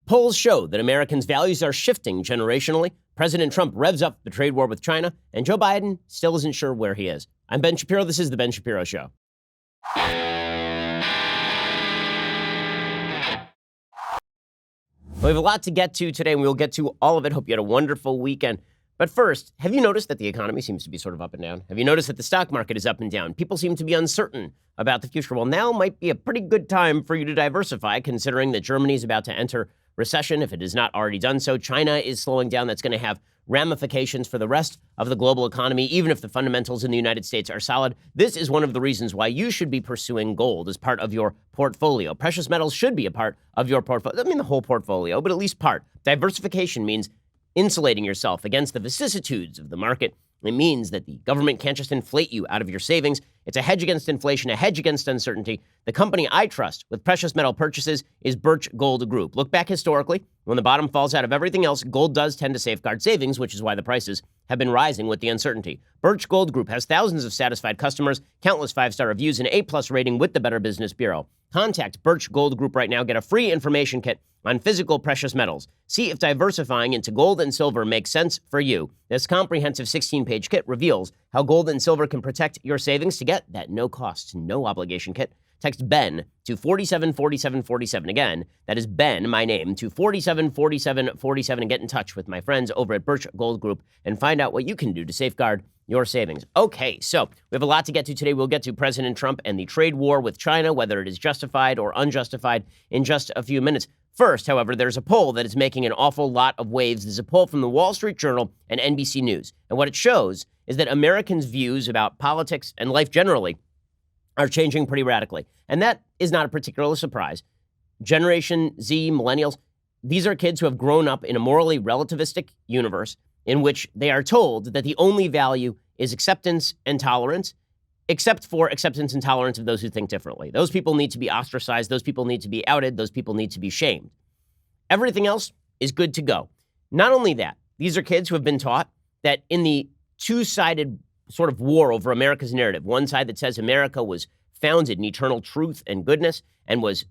Polls show that Americans' values are shifting generationally. President Trump revs up the trade war with China, and Joe Biden still isn't sure where he is. I'm Ben Shapiro. This is The Ben Shapiro Show. We have a lot to get to today, and we'll get to all of it. Hope you had a wonderful weekend. But first, have you noticed that the economy seems to be sort of up and down? Have you noticed that the stock market is up and down? People seem to be uncertain about the future. Well, now might be a pretty good time for you to diversify, considering that Germany is about to enter recession, if it has not already done so. China is slowing down. That's going to have ramifications for the rest of the global economy, even if the fundamentals in the United States are solid. This is one of the reasons why you should be pursuing gold as part of your portfolio. Precious metals should be a part of your portfolio. I mean, the whole portfolio, but at least part. Diversification means insulating yourself against the vicissitudes of the market. It means that the government can't just inflate you out of your savings. It's a hedge against inflation, a hedge against uncertainty. The company I trust with precious metal purchases is Birch Gold Group. Look back historically. When the bottom falls out of everything else, gold does tend to safeguard savings, which is why the prices have been rising with the uncertainty. Birch Gold Group has thousands of satisfied customers, countless five-star reviews, and A-plus rating with the Better Business Bureau. Contact Birch Gold Group right now. Get a free information kit on physical precious metals. See if diversifying into gold and silver makes sense for you. This comprehensive 16-page kit reveals how gold and silver can protect your savings. To get that no-cost, no-obligation kit, text BEN to 474747. Again, that is Ben, my name, to 474747 and get in touch with my friends over at Birch Gold Group and find out what you can do to safeguard your savings. Okay, so we have a lot to get to today. We'll get to President Trump and the trade war with China, whether it is justified or unjustified, in just a few minutes. First, however, there's a poll that is making an awful lot of waves. There's a poll from the Wall Street Journal and NBC News. And what it shows is that Americans' views about politics and life generally are changing pretty radically. And that is not a particular surprise. Generation Z, millennials, these are kids who have grown up in a morally relativistic universe in which they are told that the only value is acceptance and tolerance, except for acceptance and tolerance of those who think differently. Those people need to be ostracized. Those people need to be outed. Those people need to be shamed. Everything else is good to go. Not only that, these are kids who have been taught that in the two-sided sort of war over America's narrative, one side that says America was founded in eternal truth and goodness and was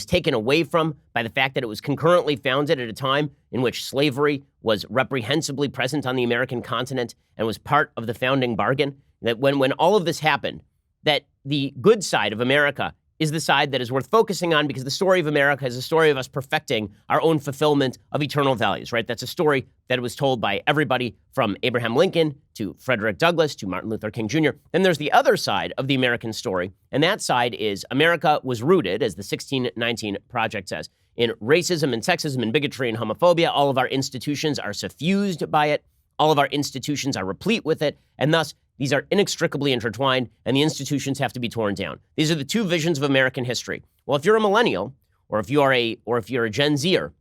taken away from by the fact that it was concurrently founded at a time in which slavery was reprehensibly present on the American continent and was part of the founding bargain. That when all of this happened, that the good side of America is the side that is worth focusing on, because the story of America is a story of us perfecting our own fulfillment of eternal values, right? That's a story that was told by everybody from Abraham Lincoln to Frederick Douglass to Martin Luther King Jr. Then there's the other side of the American story, and that side is America was rooted, as the 1619 Project says, in racism and sexism and bigotry and homophobia. All of our institutions are suffused by it. All of our institutions are replete with it, and thus these are inextricably intertwined, and the institutions have to be torn down. These are the two visions of American history. Well, if you're a millennial, or if you're a Gen Zer,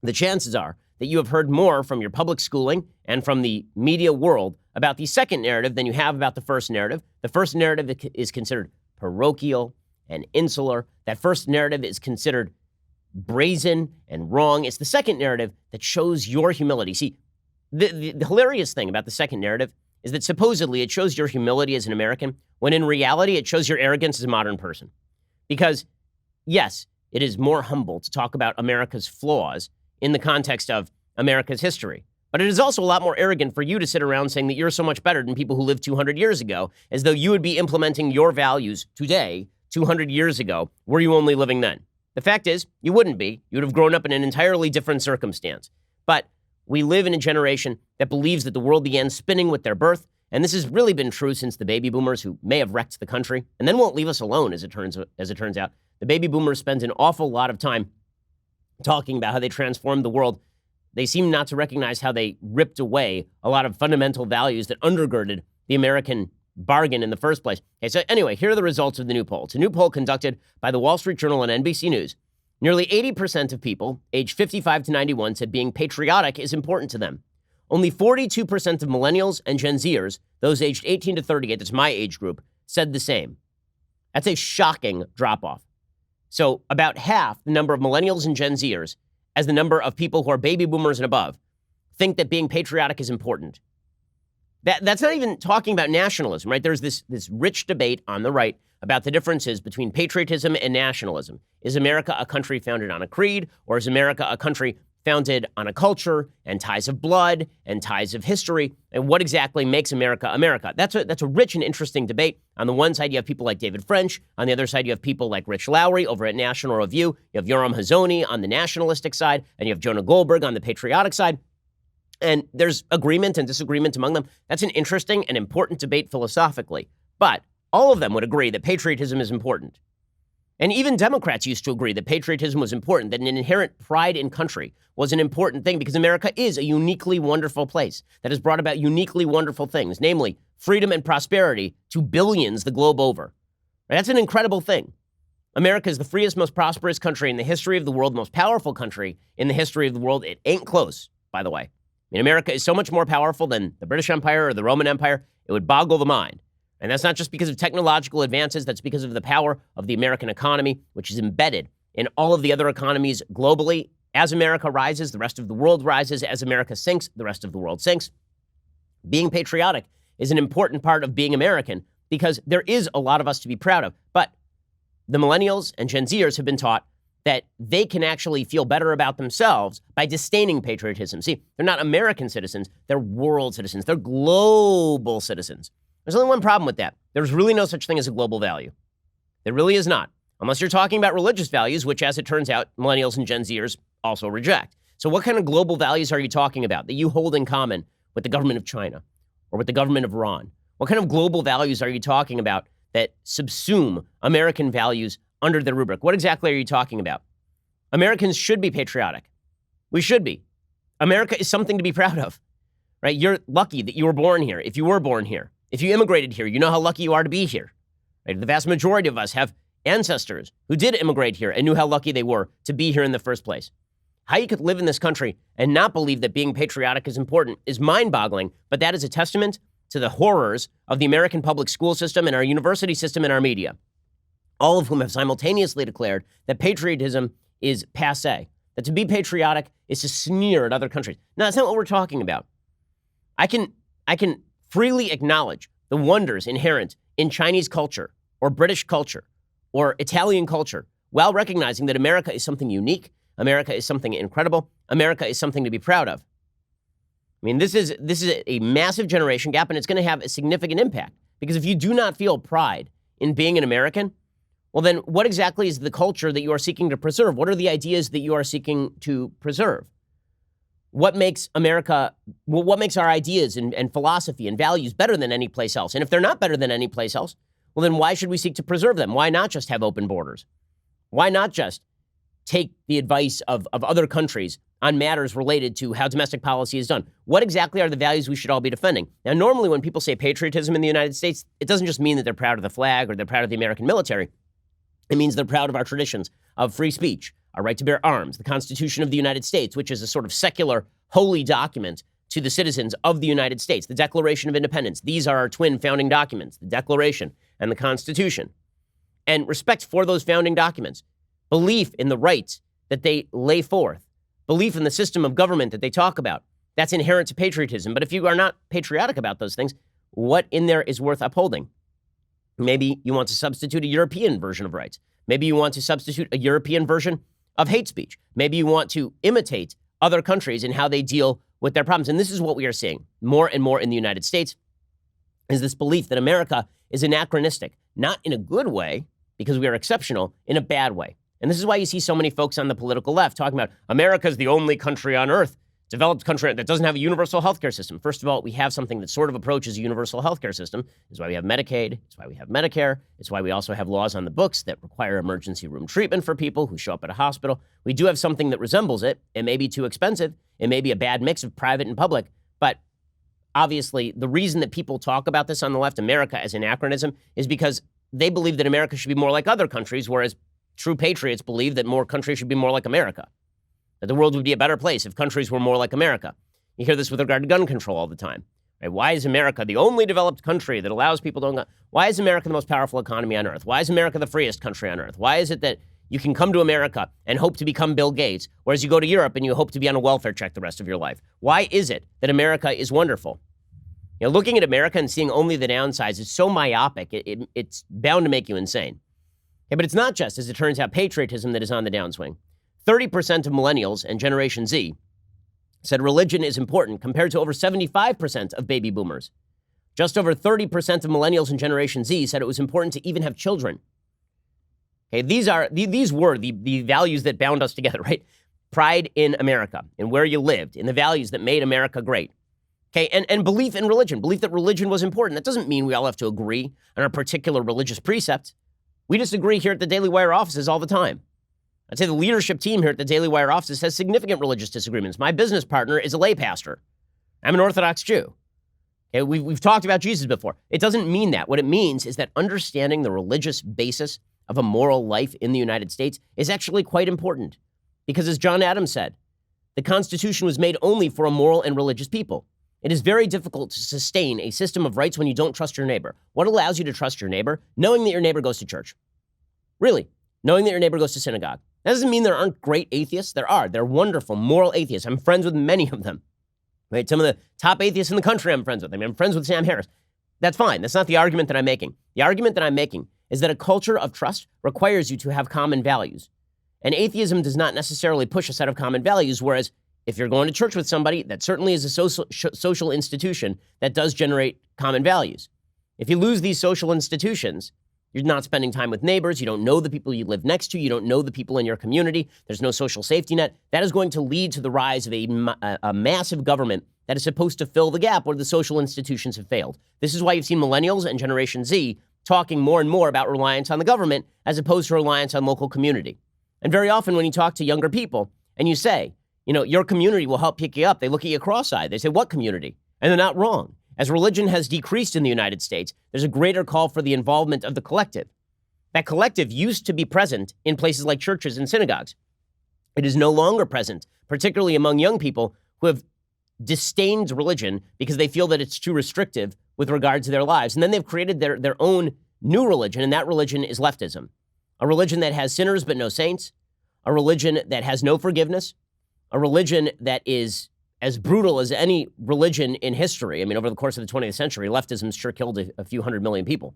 the chances are that you have heard more from your public schooling and from the media world about the second narrative than you have about the first narrative. The first narrative is considered parochial and insular. That first narrative is considered brazen and wrong. It's the second narrative that shows your humility. See, the hilarious thing about the second narrative is that supposedly it shows your humility as an American, when in reality it shows your arrogance as a modern person. Because, yes, it is more humble to talk about America's flaws in the context of America's history. But it is also a lot more arrogant for you to sit around saying that you're so much better than people who lived 200 years ago, as though you would be implementing your values today, 200 years ago, were you only living then. The fact is, you wouldn't be. You would have grown up in an entirely different circumstance. But we live in a generation that believes that the world began spinning with their birth, and this has really been true since the baby boomers, who may have wrecked the country and then won't leave us alone, as it turns out. The baby boomers spend an awful lot of time talking about how they transformed the world. They seem not to recognize how they ripped away a lot of fundamental values that undergirded the American bargain in the first place. Okay, so anyway, here are the results of the new poll. It's a new poll conducted by the Wall Street Journal and NBC News. Nearly 80% of people aged 55 to 91 said being patriotic is important to them. Only 42% of millennials and Gen Zers, those aged 18 to 38, that's my age group, said the same. That's a shocking drop-off. So about half the number of millennials and Gen Zers, as the number of people who are baby boomers and above, think that being patriotic is important. That's not even talking about nationalism, right? There's this rich debate on the right about the differences between patriotism and nationalism. Is America a country founded on a creed, or is America a country founded on a culture and ties of blood and ties of history? And what exactly makes America America? That's a rich and interesting debate. On the one side, you have people like David French. On the other side, you have people like Rich Lowry over at National Review. You have Yoram Hazony on the nationalistic side, and you have Jonah Goldberg on the patriotic side. And there's agreement and disagreement among them. That's an interesting and important debate philosophically. But all of them would agree that patriotism is important. And even Democrats used to agree that patriotism was important, that an inherent pride in country was an important thing because America is a uniquely wonderful place that has brought about uniquely wonderful things, namely freedom and prosperity to billions the globe over. That's an incredible thing. America is the freest, most prosperous country in the history of the world, most powerful country in the history of the world. It ain't close, by the way. I mean, America is so much more powerful than the British Empire or the Roman Empire, it would boggle the mind. And that's not just because of technological advances, that's because of the power of the American economy, which is embedded in all of the other economies globally. As America rises, the rest of the world rises. As America sinks, the rest of the world sinks. Being patriotic is an important part of being American because there is a lot of us to be proud of. But the millennials and Gen Zers have been taught that they can actually feel better about themselves by disdaining patriotism. See, they're not American citizens, they're world citizens, they're global citizens. There's only one problem with that. There's really no such thing as a global value. There really is not. Unless you're talking about religious values, which, as it turns out, millennials and Gen Zers also reject. So what kind of global values are you talking about that you hold in common with the government of China or with the government of Iran? What kind of global values are you talking about that subsume American values under the rubric? What exactly are you talking about? Americans should be patriotic. We should be. America is something to be proud of, right? You're lucky that you were born here, if you were born here. If you immigrated here, you know how lucky you are to be here. Right? The vast majority of us have ancestors who did immigrate here and knew how lucky they were to be here in the first place. How you could live in this country and not believe that being patriotic is important is mind-boggling, but that is a testament to the horrors of the American public school system and our university system and our media, all of whom have simultaneously declared that patriotism is passé, that to be patriotic is to sneer at other countries. No, that's not what we're talking about. I can freely acknowledge the wonders inherent in Chinese culture or British culture or Italian culture while recognizing that America is something unique, America is something incredible, America is something to be proud of. I mean, this is a massive generation gap, and it's going to have a significant impact because if you do not feel pride in being an American, well, then what exactly is the culture that you are seeking to preserve? What are the ideas that you are seeking to preserve? What makes America, well, what makes our ideas and philosophy and values better than any place else? And if they're not better than any place else, well, then why should we seek to preserve them? Why not just have open borders? Why not just take the advice of other countries on matters related to how domestic policy is done? What exactly are the values we should all be defending? Now, normally when people say patriotism in the United States, it doesn't just mean that they're proud of the flag or they're proud of the American military. It means they're proud of our traditions of free speech, our right to bear arms, the Constitution of the United States, which is a sort of secular, holy document to the citizens of the United States, the Declaration of Independence. These are our twin founding documents, the Declaration and the Constitution. And respect for those founding documents, belief in the rights that they lay forth, belief in the system of government that they talk about, that's inherent to patriotism. But if you are not patriotic about those things, what in there is worth upholding? Maybe you want to substitute a European version of rights. Maybe you want to substitute a European version of hate speech. Maybe you want to imitate other countries in how they deal with their problems. And this is what we are seeing more and more in the United States, is this belief that America is anachronistic, not in a good way, because we are exceptional, in a bad way. And this is why you see so many folks on the political left talking about America's the only country on earth, developed country that doesn't have a universal healthcare system. First of all, we have something that sort of approaches a universal healthcare system. It's why we have Medicaid. It's why we have Medicare. It's why we also have laws on the books that require emergency room treatment for people who show up at a hospital. We do have something that resembles it. It may be too expensive. It may be a bad mix of private and public. But obviously, the reason that people talk about this on the left, America as anachronism, is because they believe that America should be more like other countries, whereas true patriots believe that more countries should be more like America, that the world would be a better place if countries were more like America. You hear this with regard to gun control all the time. Right? Why is America the only developed country that allows people to own guns? Why is America the most powerful economy on earth? Why is America the freest country on earth? Why is it that you can come to America and hope to become Bill Gates, whereas you go to Europe and you hope to be on a welfare check the rest of your life? Why is it that America is wonderful? Looking at America and seeing only the downsides is so myopic, it's bound to make you insane. Okay, but it's not just, as it turns out, patriotism that is on the downswing. 30% of millennials and Generation Z said religion is important, compared to over 75% of baby boomers. Just over 30% of millennials and Generation Z said it was important to even have children. Okay, these were the values that bound us together, right? Pride in America, in where you lived, in the values that made America great. Okay, and belief in religion, belief that religion was important. That doesn't mean we all have to agree on a particular religious precept. We disagree here at the Daily Wire offices all the time. I'd say the leadership team here at the Daily Wire offices has significant religious disagreements. My business partner is a lay pastor. I'm an Orthodox Jew. Okay, we've talked about Jesus before. It doesn't mean that. What it means is that understanding the religious basis of a moral life in the United States is actually quite important. Because as John Adams said, the Constitution was made only for a moral and religious people. It is very difficult to sustain a system of rights when you don't trust your neighbor. What allows you to trust your neighbor? Knowing that your neighbor goes to church. Really, knowing that your neighbor goes to synagogue. That doesn't mean there aren't great atheists. There are. They're wonderful, moral atheists. I'm friends with many of them. Right? Some of the top atheists in the country I'm friends with. I'm friends with Sam Harris. That's fine. That's not the argument that I'm making. The argument that I'm making is that a culture of trust requires you to have common values. And atheism does not necessarily push a set of common values, whereas if you're going to church with somebody, that certainly is a social institution that does generate common values. If you lose these social institutions, you're not spending time with neighbors. You don't know the people you live next to. You don't know the people in your community. There's no social safety net. That is going to lead to the rise of a massive government that is supposed to fill the gap where the social institutions have failed. This is why you've seen millennials and Generation Z talking more and more about reliance on the government as opposed to reliance on local community. And very often when you talk to younger people and you say, your community will help pick you up, they look at you cross-eyed. They say, what community? And they're not wrong. As religion has decreased in the United States, there's a greater call for the involvement of the collective. That collective used to be present in places like churches and synagogues. It is no longer present, particularly among young people who have disdained religion because they feel that it's too restrictive with regard to their lives. And then they've created their own new religion, and that religion is leftism. A religion that has sinners but no saints. A religion that has no forgiveness. A religion that is as brutal as any religion in history. Over the course of the 20th century, leftism sure killed a few 100 million people.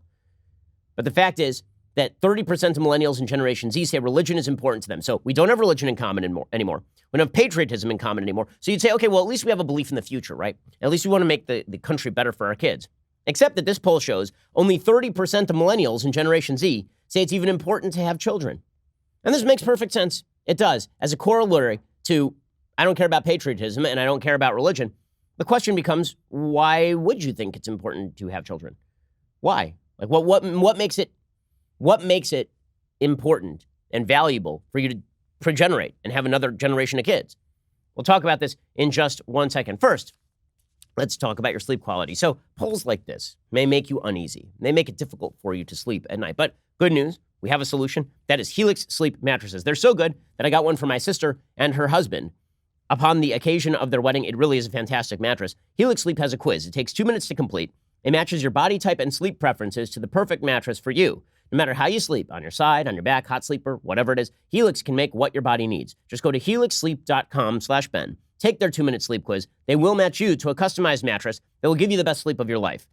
But the fact is that 30% of millennials and Generation Z say religion is important to them. So we don't have religion in common anymore. We don't have patriotism in common anymore. So you'd say, okay, well, at least we have a belief in the future, right? At least we want to make the country better for our kids. Except that this poll shows only 30% of millennials and Generation Z say it's even important to have children. And this makes perfect sense. It does. As a corollary to I don't care about patriotism and I don't care about religion, the question becomes, why would you think it's important to have children? Why? Like what makes it important and valuable for you to progenerate and have another generation of kids? We'll talk about this in just 1 second. First, let's talk about your sleep quality. So polls like this may make you uneasy. They make it difficult for you to sleep at night. But good news, we have a solution. That is Helix Sleep mattresses. They're so good that I got one for my sister and her husband. Upon the occasion of their wedding, it really is a fantastic mattress. Helix Sleep has a quiz. It takes 2 minutes to complete. It matches your body type and sleep preferences to the perfect mattress for you. No matter how you sleep, on your side, on your back, hot sleeper, whatever it is, Helix can make what your body needs. Just go to helixsleep.com/Ben. Take their 2-minute sleep quiz. They will match you to a customized mattress that will give you the best sleep of your life.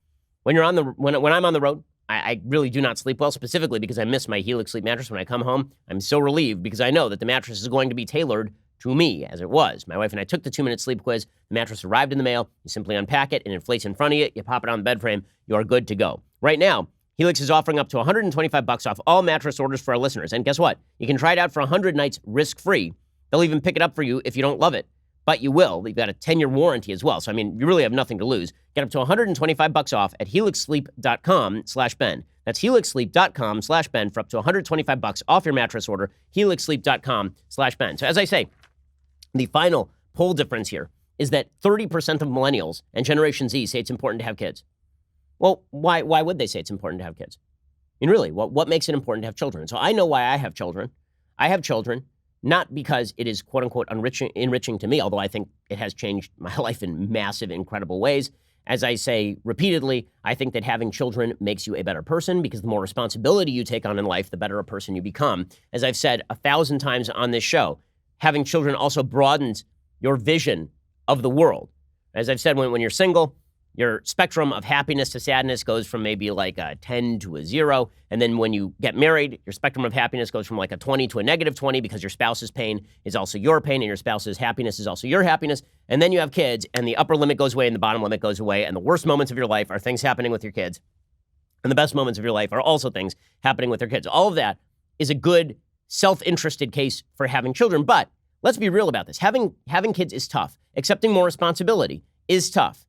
When I'm on the road, I really do not sleep well, specifically because I miss my Helix Sleep mattress. When I come home, I'm so relieved because I know that the mattress is going to be tailored to me, as it was. My wife and I took the 2-minute sleep quiz. The mattress arrived in the mail. You simply unpack it, it inflates in front of you. You pop it on the bed frame. You are good to go. Right now, Helix is offering up to $125 off all mattress orders for our listeners. And guess what? You can try it out for 100 nights risk-free. They'll even pick it up for you if you don't love it. But you will. You've got a 10-year warranty as well. So, you really have nothing to lose. Get up to $125 off at helixsleep.com/Ben. That's helixsleep.com/Ben for up to $125 off your mattress order. helixsleep.com/Ben. So as I say, the final poll difference here is that 30% of millennials and Generation Z say it's important to have kids. Well, why would they say it's important to have kids? Really, what makes it important to have children? So I know why I have children. I have children not because it is, quote unquote, enriching to me, although I think it has changed my life in massive, incredible ways. As I say repeatedly, I think that having children makes you a better person because the more responsibility you take on in life, the better a person you become. As I've said 1,000 times on this show, having children also broadens your vision of the world. As I've said, when you're single, Your spectrum of happiness to sadness goes from maybe like a 10 to a 0. And then when you get married, your spectrum of happiness goes from like a 20 to a -20 because your spouse's pain is also your pain and your spouse's happiness is also your happiness. And then you have kids and the upper limit goes away and the bottom limit goes away. And the worst moments of your life are things happening with your kids. And the best moments of your life are also things happening with your kids. All of that is a good self-interested case for having children. But let's be real about this. Having kids is tough. Accepting more responsibility is tough.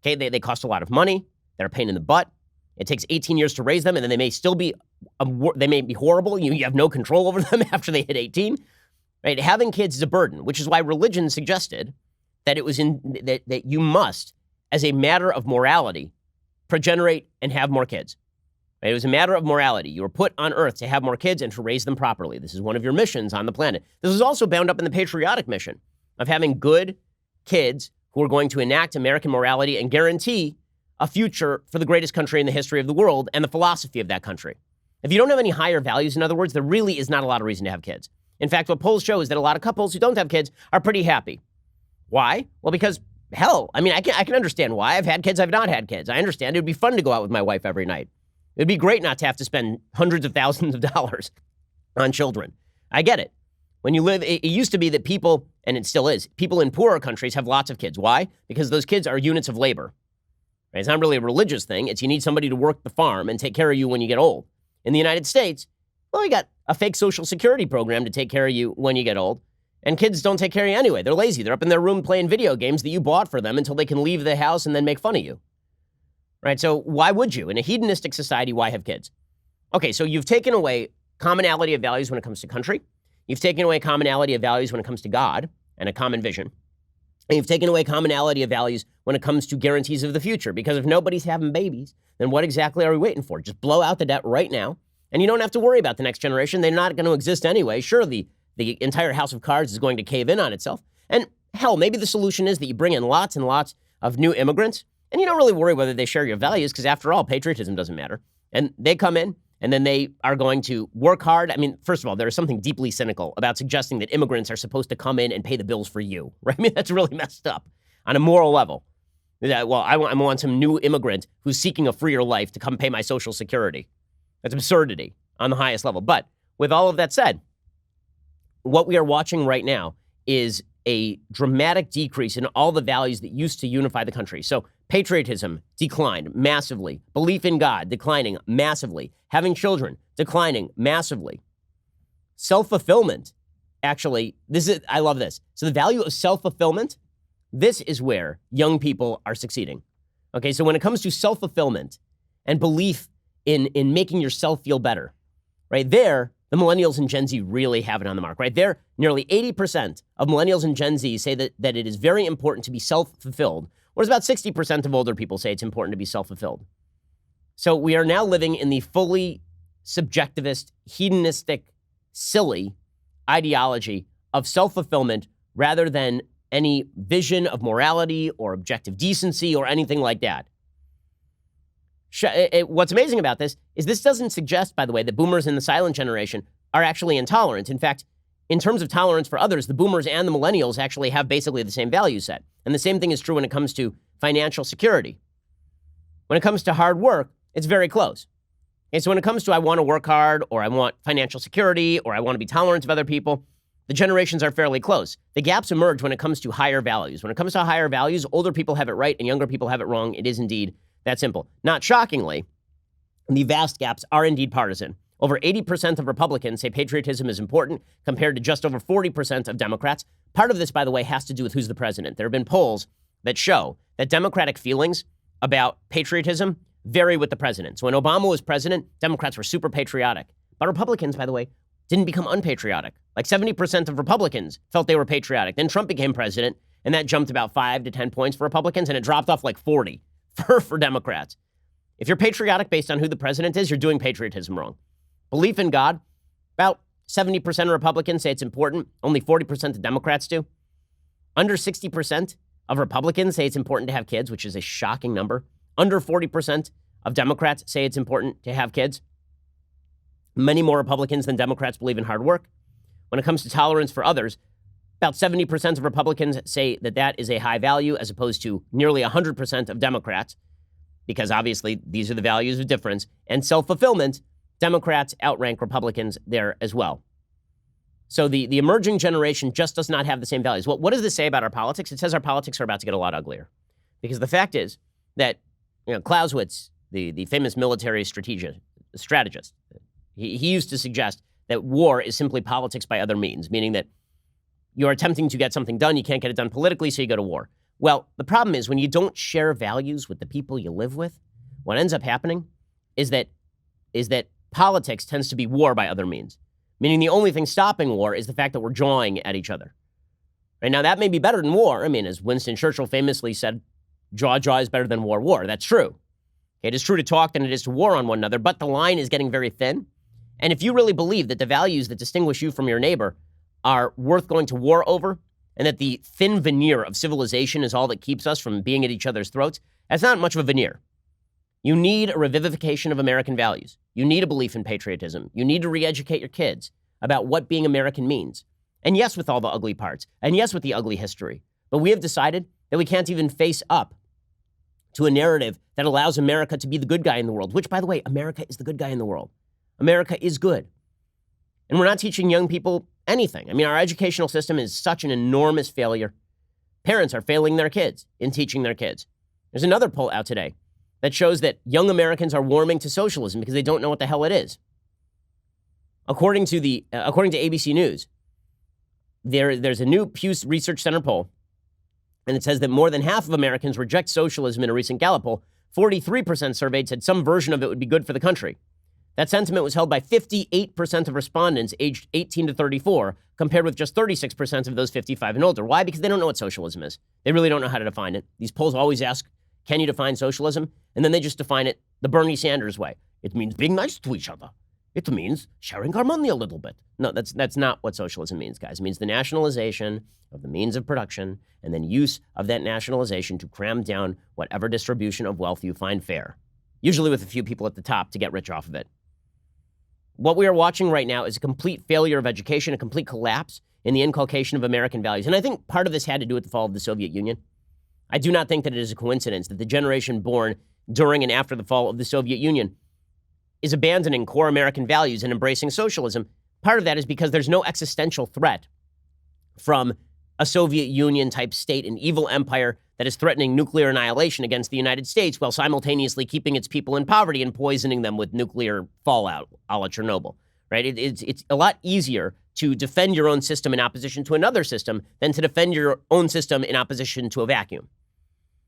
Okay, they cost a lot of money. They're a pain in the butt. It takes 18 years to raise them, and then they may still be, they may be horrible. You have no control over them after they hit 18. Right? Having kids is a burden, which is why religion suggested that it was that you must, as a matter of morality, progenerate and have more kids. Right? It was a matter of morality. You were put on earth to have more kids and to raise them properly. This is one of your missions on the planet. This is also bound up in the patriotic mission of having good kids who are going to enact American morality and guarantee a future for the greatest country in the history of the world and the philosophy of that country. If you don't have any higher values, in other words, there really is not a lot of reason to have kids. In fact, what polls show is that a lot of couples who don't have kids are pretty happy. Why? Well, because, hell, I mean, I can understand why. I've had kids, I've not had kids. I understand. It would be fun to go out with my wife every night. It would be great not to have to spend hundreds of thousands of dollars on children. I get it. When you live, it used to be that people, and it still is, people in poorer countries have lots of kids. Why? Because those kids are units of labor. Right? It's not really a religious thing. It's you need somebody to work the farm and take care of you when you get old. In the United States, well, you got a fake Social Security program to take care of you when you get old. And kids don't take care of you anyway. They're lazy. They're up in their room playing video games that you bought for them until they can leave the house and then make fun of you. Right? So why would you? In a hedonistic society, why have kids? Okay, so you've taken away commonality of values when it comes to country. You've taken away commonality of values when it comes to God and a common vision. And you've taken away commonality of values when it comes to guarantees of the future. Because if nobody's having babies, then what exactly are we waiting for? Just blow out the debt right now. And you don't have to worry about the next generation. They're not going to exist anyway. Sure, the entire house of cards is going to cave in on itself. And hell, maybe the solution is that you bring in lots and lots of new immigrants. And you don't really worry whether they share your values. Because after all, patriotism doesn't matter. And they come in. And then they are going to work hard. I mean, first of all, there is something deeply cynical about suggesting that immigrants are supposed to come in and pay the bills for you, right? I mean, that's really messed up on a moral level. Well, I want some new immigrant who's seeking a freer life to come pay my Social Security. That's absurdity on the highest level. But with all of that said, what we are watching right now is a dramatic decrease in all the values that used to unify the country. So patriotism declined massively. Belief in God declining massively. Having children declining massively. Self-fulfillment, actually, I love this. So the value of self-fulfillment, this is where young people are succeeding. Okay, so when it comes to self-fulfillment and belief in making yourself feel better, right there, the millennials and Gen Z really have it on the mark, right? There, nearly 80% of millennials and Gen Z say that it is very important to be self-fulfilled, whereas about 60% of older people say it's important to be self-fulfilled. So we are now living in the fully subjectivist, hedonistic, silly ideology of self-fulfillment rather than any vision of morality or objective decency or anything like that. What's amazing about this is this doesn't suggest, by the way, that boomers and the silent generation are actually intolerant. In fact, in terms of tolerance for others, the boomers and the millennials actually have basically the same value set. And the same thing is true when it comes to financial security. When it comes to hard work, it's very close. And so when it comes to I want to work hard, or I want financial security, or I want to be tolerant of other people, the generations are fairly close. The gaps emerge when it comes to higher values. When it comes to higher values, older people have it right and younger people have it wrong. It is indeed that simple. Not shockingly, the vast gaps are indeed partisan. Over 80% of Republicans say patriotism is important compared to just over 40% of Democrats. Part of this, by the way, has to do with who's the president. There have been polls that show that Democratic feelings about patriotism vary with the president. So when Obama was president, Democrats were super patriotic. But Republicans, by the way, didn't become unpatriotic. Like 70% of Republicans felt they were patriotic. Then Trump became president, and that jumped about 5 to 10 points for Republicans, and it dropped off like 40 for Democrats. If you're patriotic based on who the president is, you're doing patriotism wrong. Belief in God, about 70% of Republicans say it's important. Only 40% of Democrats do. Under 60% of Republicans say it's important to have kids, which is a shocking number. Under 40% of Democrats say it's important to have kids. Many more Republicans than Democrats believe in hard work. When it comes to tolerance for others, About 70% of Republicans say that that is a high value as opposed to nearly 100% of Democrats, because obviously these are the values of difference. And self-fulfillment, Democrats outrank Republicans there as well. So the emerging generation just does not have the same values. Well, what does this say about our politics? It says our politics are about to get a lot uglier. Because the fact is that Clausewitz, the famous military strategist, he used to suggest that war is simply politics by other means, meaning that you're attempting to get something done, you can't get it done politically, so you go to war. Well, the problem is when you don't share values with the people you live with, what ends up happening is that politics tends to be war by other means, meaning the only thing stopping war is the fact that we're jawing at each other. Right now, that may be better than war. I mean, as Winston Churchill famously said, jaw is better than war. That's true. It is true to talk than it is to war on one another, but the line is getting very thin. And if you really believe that the values that distinguish you from your neighbor are worth going to war over, and that the thin veneer of civilization is all that keeps us from being at each other's throats, that's not much of a veneer. You need a revivification of American values. You need a belief in patriotism. You need to re-educate your kids about what being American means. And yes, with all the ugly parts, and yes, with the ugly history. But we have decided that we can't even face up to a narrative that allows America to be the good guy in the world, which, by the way, America is the good guy in the world. America is good. And we're not teaching young people anything. I mean, our educational system is such an enormous failure. Parents are failing their kids in teaching their kids. There's another poll out today that shows that young Americans are warming to socialism because they don't know what the hell it is. According to ABC News, there's a new Pew Research Center poll, and it says that more than half of Americans reject socialism in a recent Gallup poll. 43% surveyed said some version of it would be good for the country. That sentiment was held by 58% of respondents aged 18 to 34, compared with just 36% of those 55 and older. Why? Because they don't know what socialism is. They really don't know how to define it. These polls always ask, can you define socialism? And then they just define it the Bernie Sanders way. It means being nice to each other. It means sharing our money a little bit. No, that's not what socialism means, guys. It means the nationalization of the means of production and then use of that nationalization to cram down whatever distribution of wealth you find fair, usually with a few people at the top to get rich off of it. What we are watching right now is a complete failure of education, a complete collapse in the inculcation of American values. And I think part of this had to do with the fall of the Soviet Union. I do not think that it is a coincidence that the generation born during and after the fall of the Soviet Union is abandoning core American values and embracing socialism. Part of that is because there's no existential threat from a Soviet Union type state, an evil empire that is threatening nuclear annihilation against the United States while simultaneously keeping its people in poverty and poisoning them with nuclear fallout, a la Chernobyl, right? It's a lot easier to defend your own system in opposition to another system than to defend your own system in opposition to a vacuum.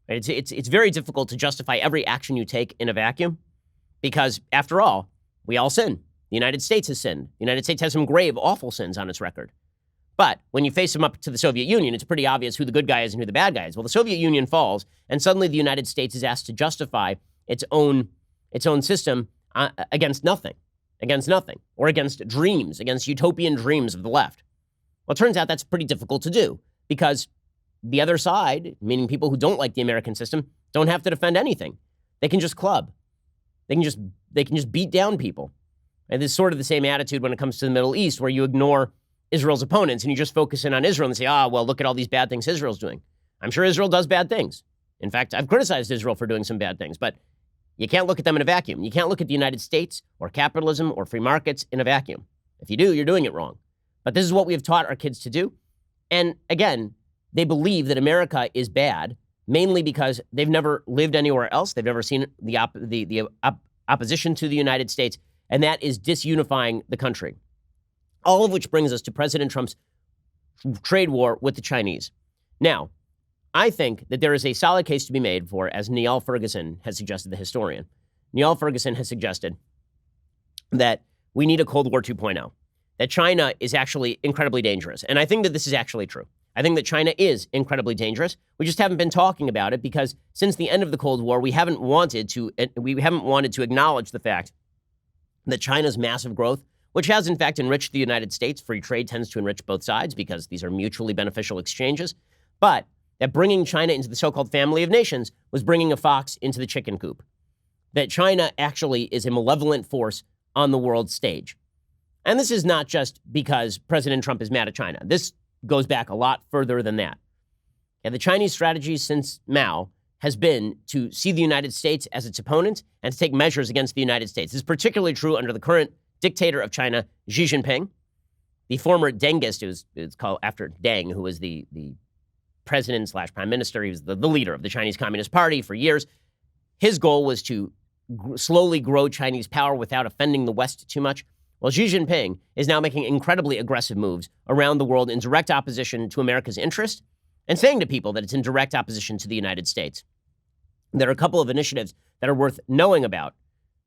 Right? It's very difficult to justify every action you take in a vacuum because, after all, we all sin. The United States has sinned. The United States has some grave, awful sins on its record. But when you face them up to the Soviet Union, it's pretty obvious who the good guy is and who the bad guy is. Well, the Soviet Union falls, and suddenly the United States is asked to justify its own system against nothing, or against dreams, against utopian dreams of the left. Well, it turns out that's pretty difficult to do because the other side, meaning people who don't like the American system, don't have to defend anything. They can just club. They can just beat down people. And this is sort of the same attitude when it comes to the Middle East, where you ignore Israel's opponents and you just focus in on Israel and say, well, look at all these bad things Israel's doing. I'm sure Israel does bad things. In fact, I've criticized Israel for doing some bad things, but you can't look at them in a vacuum. You can't look at the United States or capitalism or free markets in a vacuum. If you do, you're doing it wrong. But this is what we have taught our kids to do. And again, they believe that America is bad, mainly because they've never lived anywhere else. They've never seen the opposition to the United States, and that is disunifying the country. All of which brings us to President Trump's trade war with the Chinese. Now, I think that there is a solid case to be made for, as Niall Ferguson has suggested, the historian. Niall Ferguson has suggested that we need a Cold War 2.0, that China is actually incredibly dangerous. And I think that this is actually true. I think that China is incredibly dangerous. We just haven't been talking about it because since the end of the Cold War, we haven't wanted to acknowledge the fact that China's massive growth, which has in fact enriched the United States. Free trade tends to enrich both sides because these are mutually beneficial exchanges. But that bringing China into the so-called family of nations was bringing a fox into the chicken coop. That China actually is a malevolent force on the world stage. And this is not just because President Trump is mad at China. This goes back a lot further than that. And the Chinese strategy since Mao has been to see the United States as its opponent and to take measures against the United States. This is particularly true under the current dictator of China, Xi Jinping. The former Dengist, it's called after Deng, who was the president / prime minister. He was the leader of the Chinese Communist Party for years. His goal was to slowly grow Chinese power without offending the West too much. Well, Xi Jinping is now making incredibly aggressive moves around the world in direct opposition to America's interest and saying to people that it's in direct opposition to the United States. There are a couple of initiatives that are worth knowing about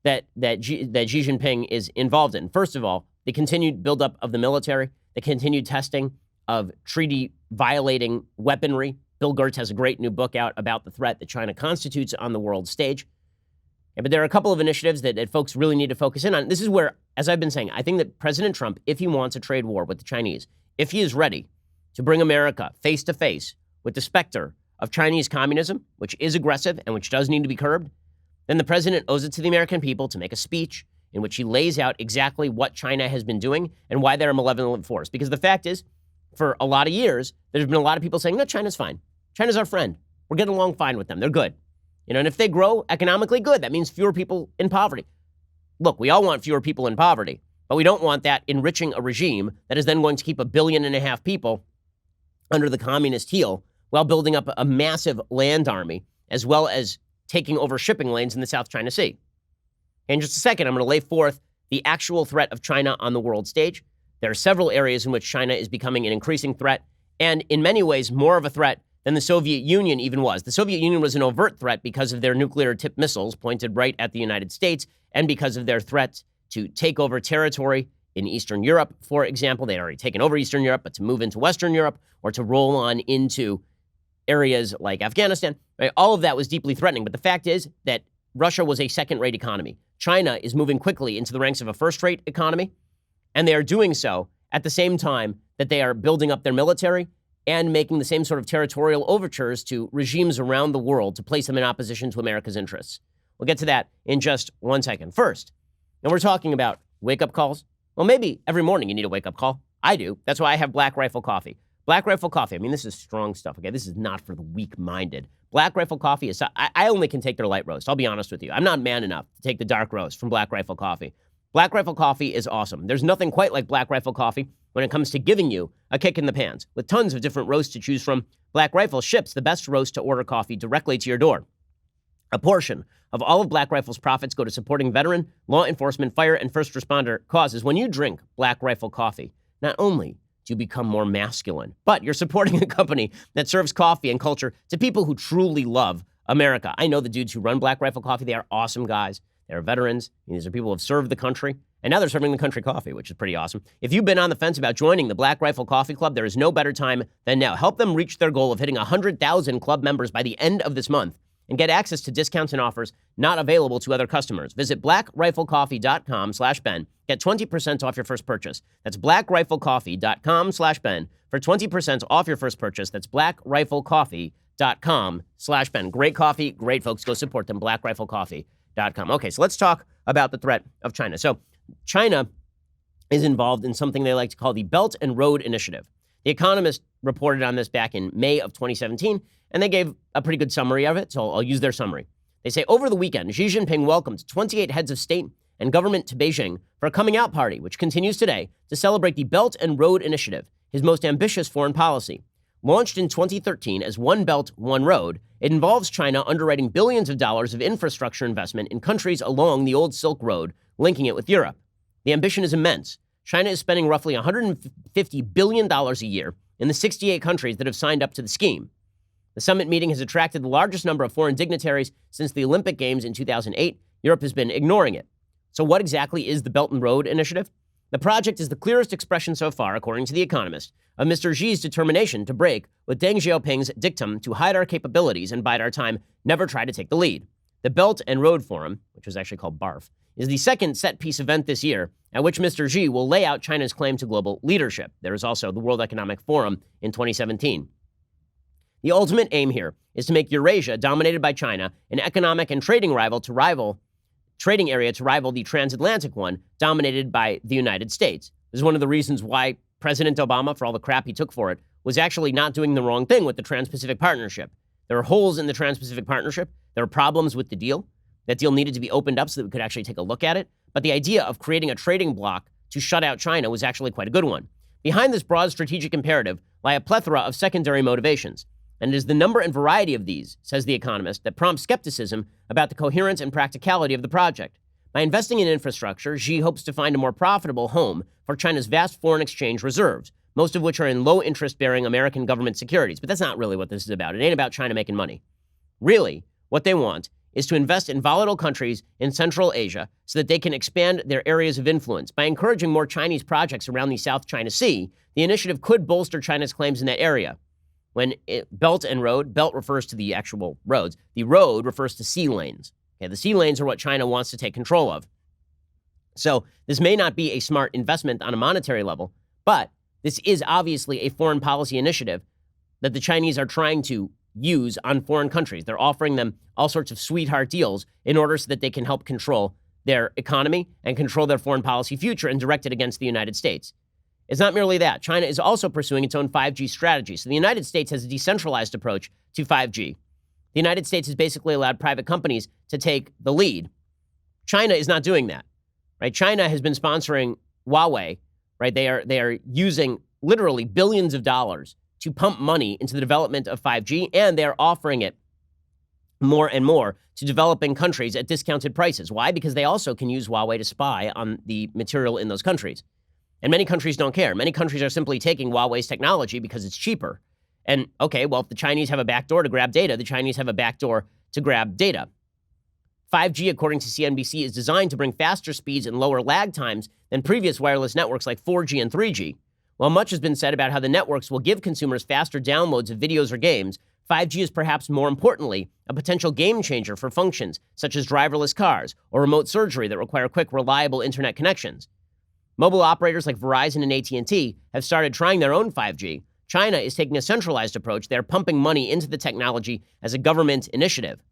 that Xi Jinping is involved in. First of all, the continued buildup of the military, the continued testing of treaty-violating weaponry. Bill Gertz has a great new book out about the threat that China constitutes on the world stage. But there are a couple of initiatives that folks really need to focus in on. This is where, as I've been saying, I think that President Trump, if he wants a trade war with the Chinese, if he is ready to bring America face to face with the specter of Chinese communism, which is aggressive and which does need to be curbed, then the president owes it to the American people to make a speech in which he lays out exactly what China has been doing and why they're a malevolent force. Because the fact is, for a lot of years, there's been a lot of people saying, no, China's fine. China's our friend. We're getting along fine with them. They're good. And if they grow economically, good. That means fewer people in poverty. Look, we all want fewer people in poverty, but we don't want that enriching a regime that is then going to keep 1.5 billion people under the communist heel while building up a massive land army, as well as taking over shipping lanes in the South China Sea. In just a second, I'm going to lay forth the actual threat of China on the world stage. There are several areas in which China is becoming an increasing threat, and in many ways more of a threat than the Soviet Union even was. The Soviet Union was an overt threat because of their nuclear-tipped missiles pointed right at the United States and because of their threats to take over territory in Eastern Europe, for example. They'd already taken over Eastern Europe, but to move into Western Europe or to roll on into areas like Afghanistan, right? All of that was deeply threatening. But the fact is that Russia was a second-rate economy. China is moving quickly into the ranks of a first-rate economy, and they are doing so at the same time that they are building up their military and making the same sort of territorial overtures to regimes around the world to place them in opposition to America's interests. We'll get to that in just 1 second. First, and we're talking about wake-up calls. Well, maybe every morning you need a wake-up call. I do. That's why I have Black Rifle Coffee. Black Rifle Coffee, I mean, this is strong stuff, okay? This is not for the weak-minded. Black Rifle Coffee is, I only can take their light roast. I'll be honest with you. I'm not man enough to take the dark roast from Black Rifle Coffee. Black Rifle Coffee is awesome. There's nothing quite like Black Rifle Coffee when it comes to giving you a kick in the pants. With tons of different roasts to choose from, Black Rifle ships the best roast-to-order coffee directly to your door. A portion of all of Black Rifle's profits go to supporting veteran, law enforcement, fire, and first responder causes. When you drink Black Rifle Coffee, not only do you become more masculine, but you're supporting a company that serves coffee and culture to people who truly love America. I know the dudes who run Black Rifle Coffee. They are awesome guys. They're veterans. These are people who have served the country, and now they're serving the country coffee, which is pretty awesome. If you've been on the fence about joining the Black Rifle Coffee Club, there is no better time than now. Help them reach their goal of hitting 100,000 club members by the end of this month and get access to discounts and offers not available to other customers. Visit blackriflecoffee.com/Ben. Get 20% off your first purchase. That's blackriflecoffee.com/Ben for 20% off your first purchase. That's blackriflecoffee.com/Ben. Great coffee, great folks. Go support them, blackriflecoffee.com. Okay, so let's talk about the threat of China. So China is involved in something they like to call the Belt and Road Initiative. The Economist reported on this back in May of 2017, and they gave a pretty good summary of it, so I'll use their summary. They say, over the weekend, Xi Jinping welcomed 28 heads of state and government to Beijing for a coming-out party, which continues today to celebrate the Belt and Road Initiative, his most ambitious foreign policy. Launched in 2013 as One Belt, One Road, it involves China underwriting billions of dollars of infrastructure investment in countries along the old Silk Road, linking it with Europe. The ambition is immense. China is spending roughly $150 billion a year in the 68 countries that have signed up to the scheme. The summit meeting has attracted the largest number of foreign dignitaries since the Olympic Games in 2008. Europe has been ignoring it. So what exactly is the Belt and Road Initiative? The project is the clearest expression so far, according to The Economist, of Mr. Xi's determination to break with Deng Xiaoping's dictum to hide our capabilities and bide our time, never try to take the lead. The Belt and Road Forum, which was actually called BARF, is the second set-piece event this year at which Mr. Xi will lay out China's claim to global leadership. There is also the World Economic Forum in 2017. The ultimate aim here is to make Eurasia, dominated by China, an economic and trading area to rival the transatlantic one, dominated by the United States. This is one of the reasons why President Obama, for all the crap he took for it, was actually not doing the wrong thing with the Trans-Pacific Partnership. There are holes in the Trans-Pacific Partnership. There are problems with the deal. That deal needed to be opened up so that we could actually take a look at it. But the idea of creating a trading bloc to shut out China was actually quite a good one. Behind this broad strategic imperative lie a plethora of secondary motivations. And it is the number and variety of these, says The Economist, that prompts skepticism about the coherence and practicality of the project. By investing in infrastructure, Xi hopes to find a more profitable home for China's vast foreign exchange reserves, most of which are in low interest-bearing American government securities. But that's not really what this is about. It ain't about China making money. Really, what they want is to invest in volatile countries in Central Asia so that they can expand their areas of influence. By encouraging more Chinese projects around the South China Sea, the initiative could bolster China's claims in that area. When Belt and Road, Belt refers to the actual roads, the road refers to sea lanes. Okay, the sea lanes are what China wants to take control of. So this may not be a smart investment on a monetary level, but this is obviously a foreign policy initiative that the Chinese are trying to use on foreign countries. They're offering them all sorts of sweetheart deals in order so that they can help control their economy and control their foreign policy future and direct it against the United States. It's not merely that. China is also pursuing its own 5G strategy. So the United States has a decentralized approach to 5G. The United States has basically allowed private companies to take the lead. China is not doing that, right? China has been sponsoring Huawei, right? They are using literally billions of dollars to pump money into the development of 5G, and they're offering it more and more to developing countries at discounted prices. Why? Because they also can use Huawei to spy on the material in those countries. And many countries don't care. Many countries are simply taking Huawei's technology because it's cheaper. And okay, well, if the Chinese have a backdoor to grab data, the Chinese have a backdoor to grab data. 5G, according to CNBC, is designed to bring faster speeds and lower lag times than previous wireless networks like 4G and 3G. While much has been said about how the networks will give consumers faster downloads of videos or games, 5G is perhaps more importantly a potential game changer for functions such as driverless cars or remote surgery that require quick, reliable internet connections. Mobile operators like Verizon and AT&T have started trying their own 5G. China is taking a centralized approach. They're pumping money into the technology as a government initiative.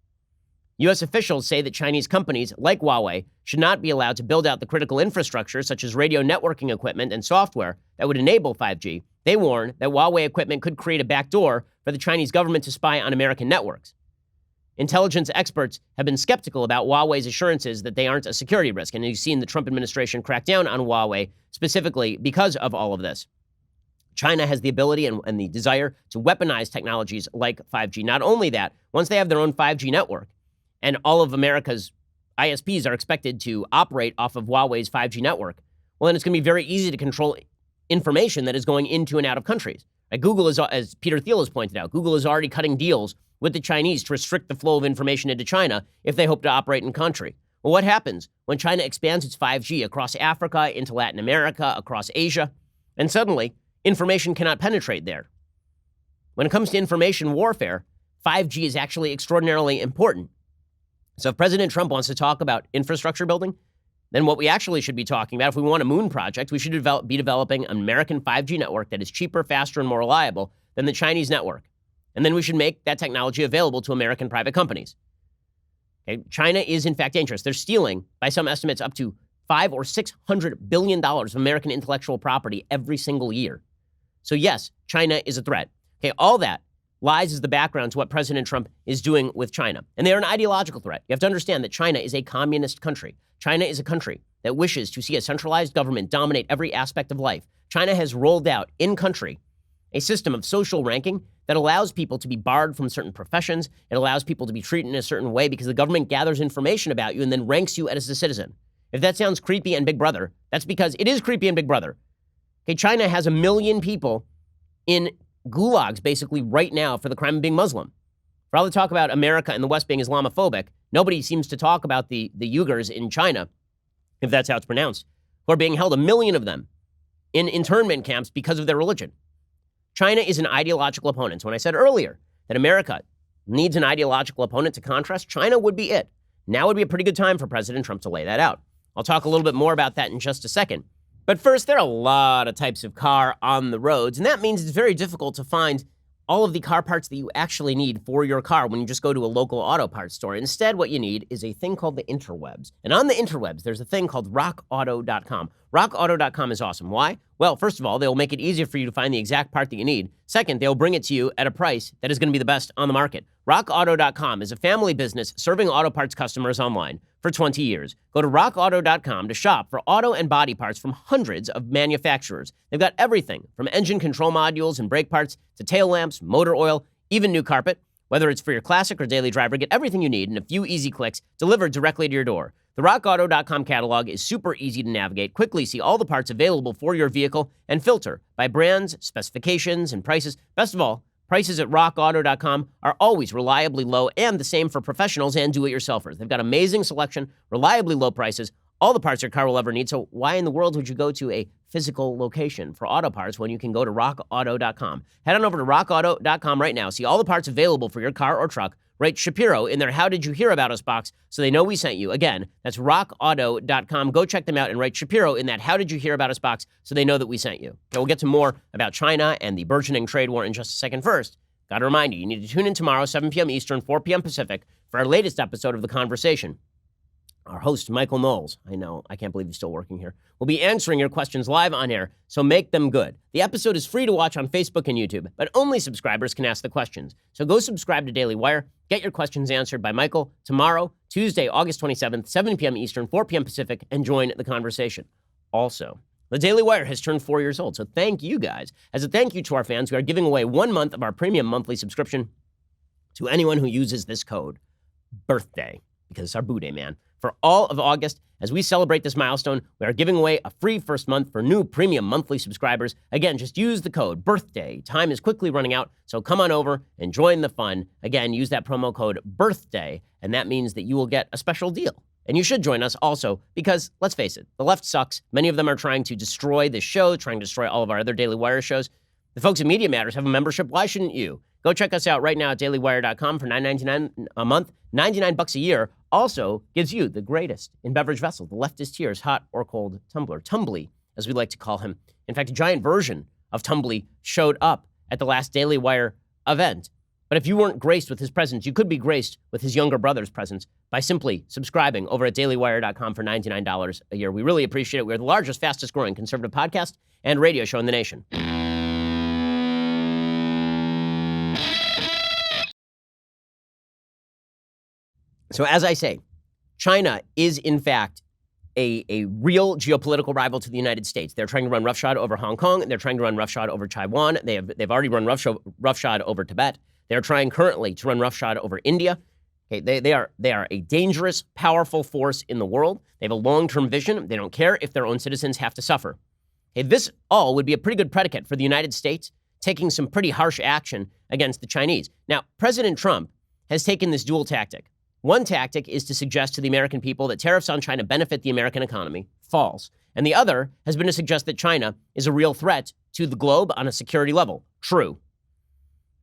U.S. officials say that Chinese companies like Huawei should not be allowed to build out the critical infrastructure, such as radio networking equipment and software, that would enable 5G. They warn that Huawei equipment could create a backdoor for the Chinese government to spy on American networks. Intelligence experts have been skeptical about Huawei's assurances that they aren't a security risk, and you've seen the Trump administration crack down on Huawei specifically because of all of this. China has the ability and the desire to weaponize technologies like 5G. Not only that, once they have their own 5G network, and all of America's ISPs are expected to operate off of Huawei's 5G network, well, then it's going to be very easy to control information that is going into and out of countries. Like Google is, as Peter Thiel has pointed out, Google is already cutting deals with the Chinese to restrict the flow of information into China if they hope to operate in country. Well, what happens when China expands its 5G across Africa, into Latin America, across Asia, and suddenly information cannot penetrate there? When it comes to information warfare, 5G is actually extraordinarily important. So if President Trump wants to talk about infrastructure building, then what we actually should be talking about, if we want a moon project, we should be developing an American 5G network that is cheaper, faster, and more reliable than the Chinese network. And then we should make that technology available to American private companies. Okay? China is, in fact, dangerous. They're stealing, by some estimates, up to $500 or $600 billion of American intellectual property every single year. So yes, China is a threat. Okay, all that lies as the background to what President Trump is doing with China. And they are an ideological threat. You have to understand that China is a communist country. China is a country that wishes to see a centralized government dominate every aspect of life. China has rolled out in country a system of social ranking that allows people to be barred from certain professions. It allows people to be treated in a certain way because the government gathers information about you and then ranks you as a citizen. If that sounds creepy and Big Brother, that's because it is creepy and Big Brother. Okay, China has 1 million people in gulags basically right now for the crime of being Muslim. For all the talk about America and the West being Islamophobic, nobody seems to talk about the Uyghurs in China, if that's how it's pronounced, who are being held, 1 million of them, in internment camps because of their religion. China is an ideological opponent. So when I said earlier that America needs an ideological opponent to contrast, China would be it. Now would be a pretty good time for President Trump to lay that out. I'll talk a little bit more about that in just a second. But first, there are a lot of types of car on the roads, and that means it's very difficult to find all of the car parts that you actually need for your car when you just go to a local auto parts store. Instead, what you need is a thing called the interwebs. And on the interwebs, there's a thing called rockauto.com. Rockauto.com is awesome. Why? Well, first of all, they'll make it easier for you to find the exact part that you need. Second, they'll bring it to you at a price that is going to be the best on the market. RockAuto.com is a family business serving auto parts customers online for 20 years. Go to rockauto.com to shop for auto and body parts from hundreds of manufacturers. They've got everything from engine control modules and brake parts to tail lamps, motor oil, even new carpet. Whether it's for your classic or daily driver, get everything you need in a few easy clicks delivered directly to your door. The rockauto.com catalog is super easy to navigate. Quickly see all the parts available for your vehicle and filter by brands, specifications, and prices. Best of all, prices at rockauto.com are always reliably low, and the same for professionals and do-it-yourselfers. They've got amazing selection, reliably low prices, all the parts your car will ever need. So why in the world would you go to a physical location for auto parts when you can go to rockauto.com? Head on over to rockauto.com right now. See all the parts available for your car or truck. Write Shapiro in their How Did You Hear About Us box so they know we sent you. Again, that's rockauto.com. Go check them out and write Shapiro in that How Did You Hear About Us box so they know that we sent you. Now, we'll get to more about China and the burgeoning trade war in just a second. First, got to remind you, you need to tune in tomorrow, 7 p.m. Eastern, 4 p.m. Pacific, for our latest episode of The Conversation. Our host, Michael Knowles, I know, I can't believe he's still working here, will be answering your questions live on air, so make them good. The episode is free to watch on Facebook and YouTube, but only subscribers can ask the questions. So go subscribe to Daily Wire, get your questions answered by Michael tomorrow, Tuesday, August 27th, 7 p.m. Eastern, 4 p.m. Pacific, and join the conversation. Also, the Daily Wire has turned 4 years old, so thank you guys. As a thank you to our fans, we are giving away 1 month of our premium monthly subscription to anyone who uses this code, BIRTHDAY, because it's our boo day, man. For all of August, as we celebrate this milestone, we are giving away a free first month for new premium monthly subscribers. Again, just use the code BIRTHDAY. Time is quickly running out, so come on over and join the fun. Again, use that promo code BIRTHDAY, and that means that you will get a special deal. And you should join us also because, let's face it, the left sucks. Many of them are trying to destroy this show, trying to destroy all of our other Daily Wire shows. The folks at Media Matters have a membership. Why shouldn't you? Go check us out right now at dailywire.com for $9.99 a month. $99 a year also gives you the greatest in beverage vessel, the leftist tears, hot or cold tumbler. Tumbly, as we like to call him. In fact, a giant version of Tumbly showed up at the last Daily Wire event. But if you weren't graced with his presence, you could be graced with his younger brother's presence by simply subscribing over at dailywire.com for $99 a year. We really appreciate it. We're the largest, fastest growing conservative podcast and radio show in the nation. So as I say, China is in fact a real geopolitical rival to the United States. They're trying to run roughshod over Hong Kong, and they're trying to run roughshod over Taiwan. They've already run roughshod over Tibet. They're trying currently to run roughshod over India. Okay, they are a dangerous, powerful force in the world. They have a long-term vision. They don't care if their own citizens have to suffer. Okay, this all would be a pretty good predicate for the United States taking some pretty harsh action against the Chinese. Now, President Trump has taken this dual tactic. One tactic is to suggest to the American people that tariffs on China benefit the American economy. False. And the other has been to suggest that China is a real threat to the globe on a security level. True.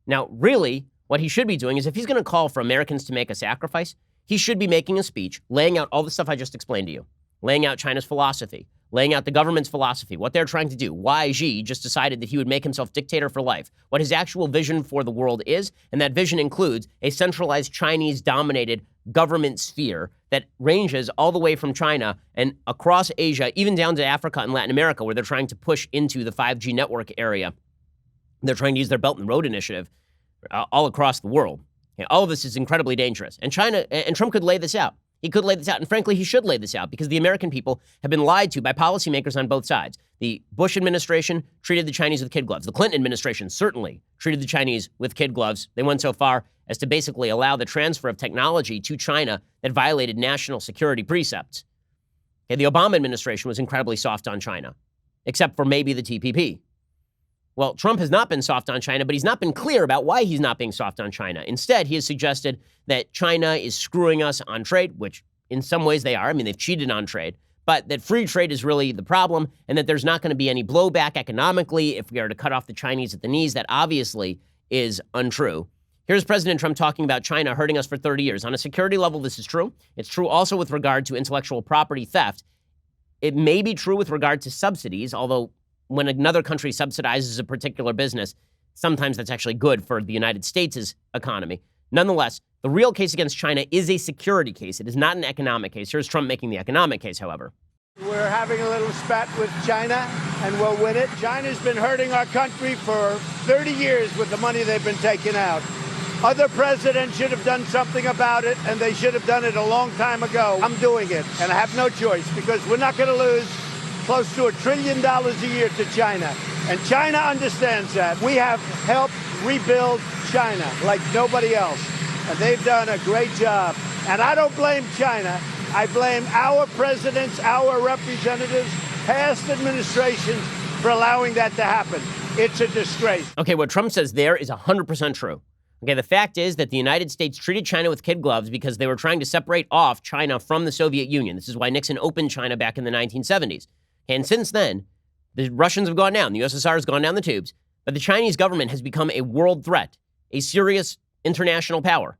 Now, really, what he should be doing is if he's going to call for Americans to make a sacrifice, he should be making a speech laying out all the stuff I just explained to you, laying out China's philosophy, laying out the government's philosophy, what they're trying to do, why Xi just decided that he would make himself dictator for life, what his actual vision for the world is, and that vision includes a centralized Chinese-dominated government sphere that ranges all the way from China and across Asia, even down to Africa and Latin America, where they're trying to push into the 5G network area. They're trying to use their Belt and Road Initiative all across the world. Okay, all of this is incredibly dangerous. And Trump could lay this out. He could lay this out, and frankly, he should lay this out because the American people have been lied to by policymakers on both sides. The Bush administration treated the Chinese with kid gloves. The Clinton administration certainly treated the Chinese with kid gloves. They went so far as to basically allow the transfer of technology to China that violated national security precepts. Okay, the Obama administration was incredibly soft on China, except for maybe the TPP. Well, Trump has not been soft on China, but he's not been clear about why he's not being soft on China. Instead, he has suggested that China is screwing us on trade, which in some ways they are. I mean, they've cheated on trade, but that free trade is really the problem and that there's not going to be any blowback economically if we are to cut off the Chinese at the knees. That obviously is untrue. Here's President Trump talking about China hurting us for 30 years. On a security level, this is true. It's true also with regard to intellectual property theft. It may be true with regard to subsidies, although when another country subsidizes a particular business, sometimes that's actually good for the United States' economy. Nonetheless, the real case against China is a security case. It is not an economic case. Here's Trump making the economic case, however. We're having a little spat with China, and we'll win it. China's been hurting our country for 30 years with the money they've been taking out. Other presidents should have done something about it, and they should have done it a long time ago. I'm doing it, and I have no choice, because we're not going to lose close to $1 trillion a year to China. And China understands that. We have helped rebuild China like nobody else, and they've done a great job. And I don't blame China. I blame our presidents, our representatives, past administrations for allowing that to happen. It's a disgrace. Okay, what Trump says there is 100% true. Okay, the fact is that the United States treated China with kid gloves because they were trying to separate off China from the Soviet Union. This is why Nixon opened China back in the 1970s. And since then, the Russians have gone down. The USSR has gone down the tubes. But the Chinese government has become a world threat, a serious international power.